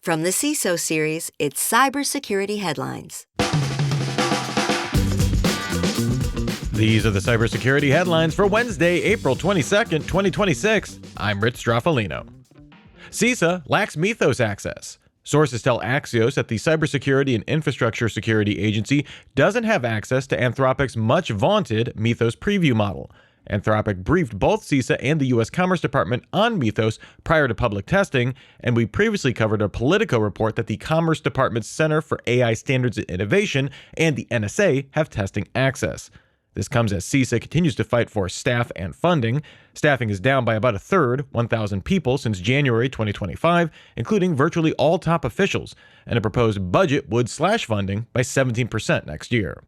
From the CISO series, it's Cybersecurity Headlines. These are the cybersecurity headlines for Wednesday, April 22nd, 2026. I'm Rich Straffolino. CISA lacks Mythos access. Sources tell Axios that the Cybersecurity and Infrastructure Security Agency doesn't have access to Anthropic's much vaunted Mythos preview model. Anthropic briefed both CISA and the U.S. Commerce Department on Mythos prior to public testing, and we previously covered a Politico report that the Commerce Department's Center for AI Standards and Innovation and the NSA have testing access. This comes as CISA continues to fight for staff and funding. Staffing is down by about a third, 1,000 people, since January 2025, including virtually all top officials, and a proposed budget would slash funding by 17% next year.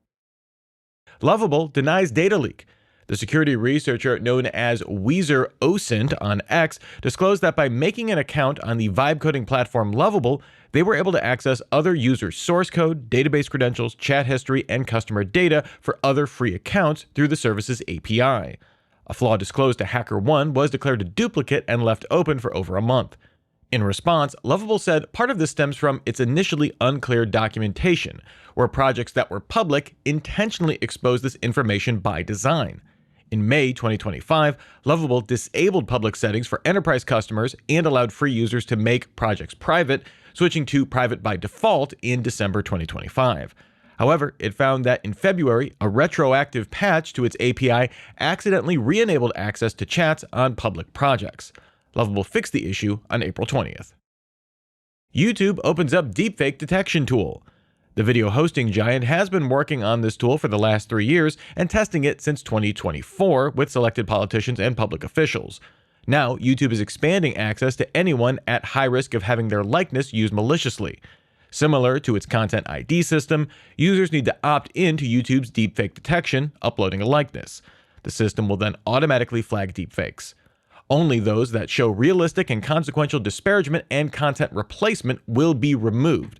Lovable denies data leak. The security researcher known as Weezer Osint on X disclosed that by making an account on the vibe coding platform Lovable, they were able to access other users' source code, database credentials, chat history, and customer data for other free accounts through the service's API. A flaw disclosed to HackerOne was declared a duplicate and left open for over a month. In response, Lovable said part of this stems from its initially unclear documentation, where projects that were public intentionally exposed this information by design. In May 2025, Lovable disabled public settings for enterprise customers and allowed free users to make projects private, switching to private by default in December 2025. However, it found that in February, a retroactive patch to its API accidentally re-enabled access to chats on public projects. Lovable fixed the issue on April 20th. YouTube opens up deepfake detection tool. The video hosting giant has been working on this tool for the last 3 years and testing it since 2024 with selected politicians and public officials. Now, YouTube is expanding access to anyone at high risk of having their likeness used maliciously. Similar to its Content ID system, users need to opt in to YouTube's deepfake detection, uploading a likeness. The system will then automatically flag deepfakes. Only those that show realistic and consequential disparagement and content replacement will be removed.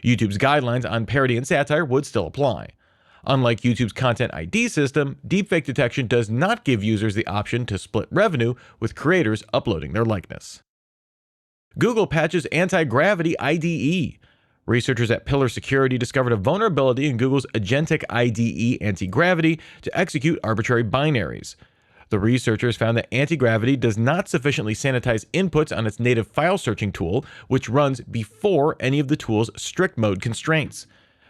YouTube's guidelines on parody and satire would still apply. Unlike YouTube's Content ID system, deepfake detection does not give users the option to split revenue with creators uploading their likeness. Google patches anti-gravity IDE. Researchers at Pillar Security discovered a vulnerability in Google's agentic IDE anti-gravity to execute arbitrary binaries. The researchers found that anti-gravity does not sufficiently sanitize inputs on its native file searching tool, which runs before any of the tool's strict mode constraints.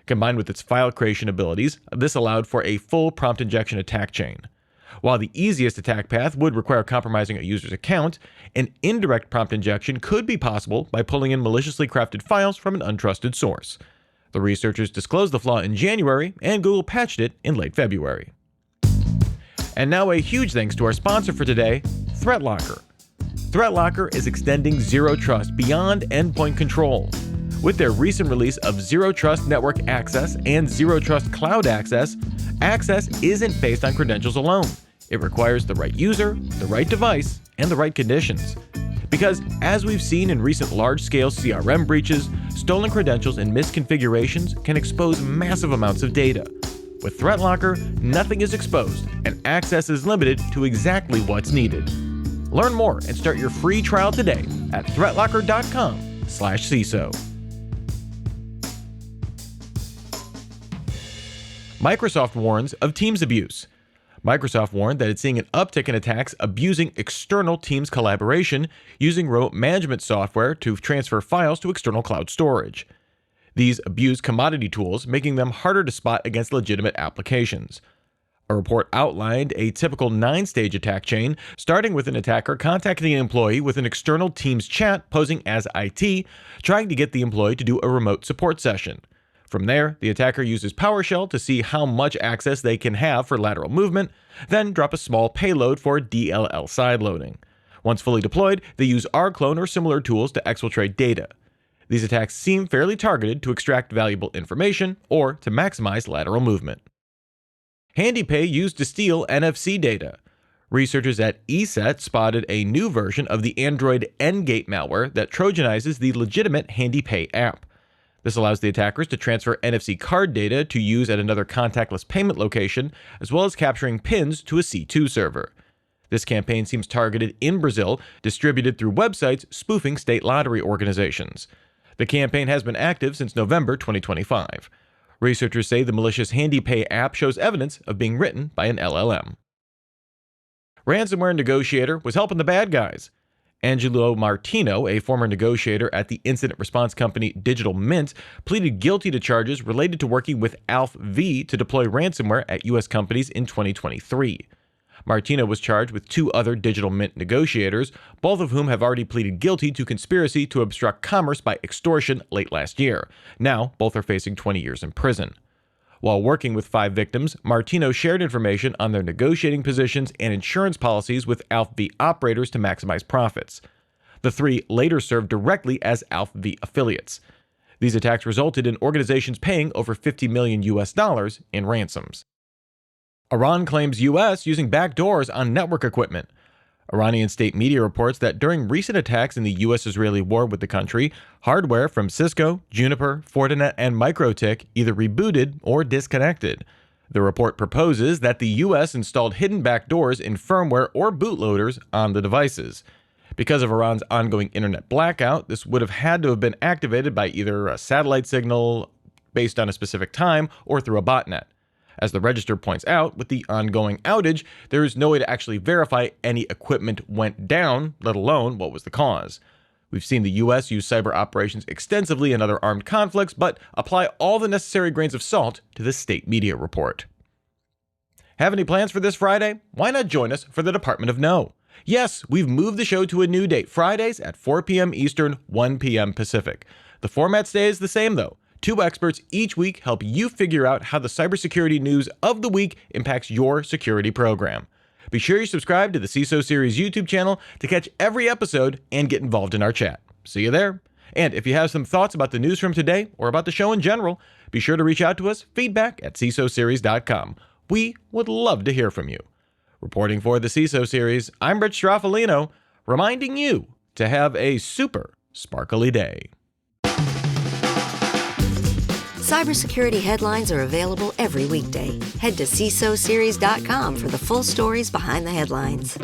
Combined with its file creation abilities, this allowed for a full prompt injection attack chain. While the easiest attack path would require compromising a user's account, an indirect prompt injection could be possible by pulling in maliciously crafted files from an untrusted source. The researchers disclosed the flaw in January, and Google patched it in late February. And now a huge thanks to our sponsor for today, ThreatLocker. ThreatLocker is extending Zero Trust beyond endpoint control. With their recent release of Zero Trust Network Access and Zero Trust Cloud Access, access isn't based on credentials alone. It requires the right user, the right device, and the right conditions. Because as we've seen in recent large-scale CRM breaches, stolen credentials and misconfigurations can expose massive amounts of data. With ThreatLocker, nothing is exposed, and access is limited to exactly what's needed. Learn more and start your free trial today at threatlocker.com/CISO. Microsoft warns of Teams abuse. Microsoft warned that it's seeing an uptick in attacks abusing external Teams collaboration using remote management software to transfer files to external cloud storage. These abuse commodity tools, making them harder to spot against legitimate applications. A report outlined a typical 9-stage attack chain, starting with an attacker contacting an employee with an external Teams chat posing as IT, trying to get the employee to do a remote support session. From there, the attacker uses PowerShell to see how much access they can have for lateral movement, then drop a small payload for DLL sideloading. Once fully deployed, they use rclone or similar tools to exfiltrate data. These attacks seem fairly targeted to extract valuable information or to maximize lateral movement. HandyPay used to steal NFC data. Researchers at ESET spotted a new version of the Android Ngate malware that trojanizes the legitimate HandyPay app. This allows the attackers to transfer NFC card data to use at another contactless payment location, as well as capturing pins to a C2 server. This campaign seems targeted in Brazil, distributed through websites spoofing state lottery organizations. The campaign has been active since November 2025. Researchers say the malicious HandyPay app shows evidence of being written by an LLM. Ransomware negotiator was helping the bad guys. Angelo Martino, a former negotiator at the incident response company Digital Mint, pleaded guilty to charges related to working with ALF-V to deploy ransomware at U.S. companies in 2023. Martino was charged with 2 other Digital Mint negotiators, both of whom have already pleaded guilty to conspiracy to obstruct commerce by extortion late last year. Now, both are facing 20 years in prison. While working with 5 victims, Martino shared information on their negotiating positions and insurance policies with ALF-V operators to maximize profits. The 3 later served directly as ALF-V affiliates. These attacks resulted in organizations paying over $50 million in ransoms. Iran claims U.S. using backdoors on network equipment. Iranian state media reports that during recent attacks in the U.S.-Israeli war with the country, hardware from Cisco, Juniper, Fortinet, and MikroTik either rebooted or disconnected. The report proposes that the U.S. installed hidden backdoors in firmware or bootloaders on the devices. Because of Iran's ongoing internet blackout, this would have had to have been activated by either a satellite signal based on a specific time or through a botnet. As the Register points out, with the ongoing outage, there is no way to actually verify any equipment went down, let alone what was the cause. We've seen the U.S. use cyber operations extensively in other armed conflicts, but apply all the necessary grains of salt to this state media report. Have any plans for this Friday? Why not join us for the Department of No? Yes, we've moved the show to a new date, Fridays at 4 p.m. Eastern, 1 p.m. Pacific. The format stays the same, though. 2 experts each week help you figure out how the cybersecurity news of the week impacts your security program. Be sure you subscribe to the CISO Series YouTube channel to catch every episode and get involved in our chat. See you there. And if you have some thoughts about the news from today or about the show in general, be sure to reach out to us, feedback@cisoseries.com. We would love to hear from you. Reporting for the CISO Series, I'm Rich Straffolino, reminding you to have a super sparkly day. Cybersecurity headlines are available every weekday. Head to CISOseries.com for the full stories behind the headlines.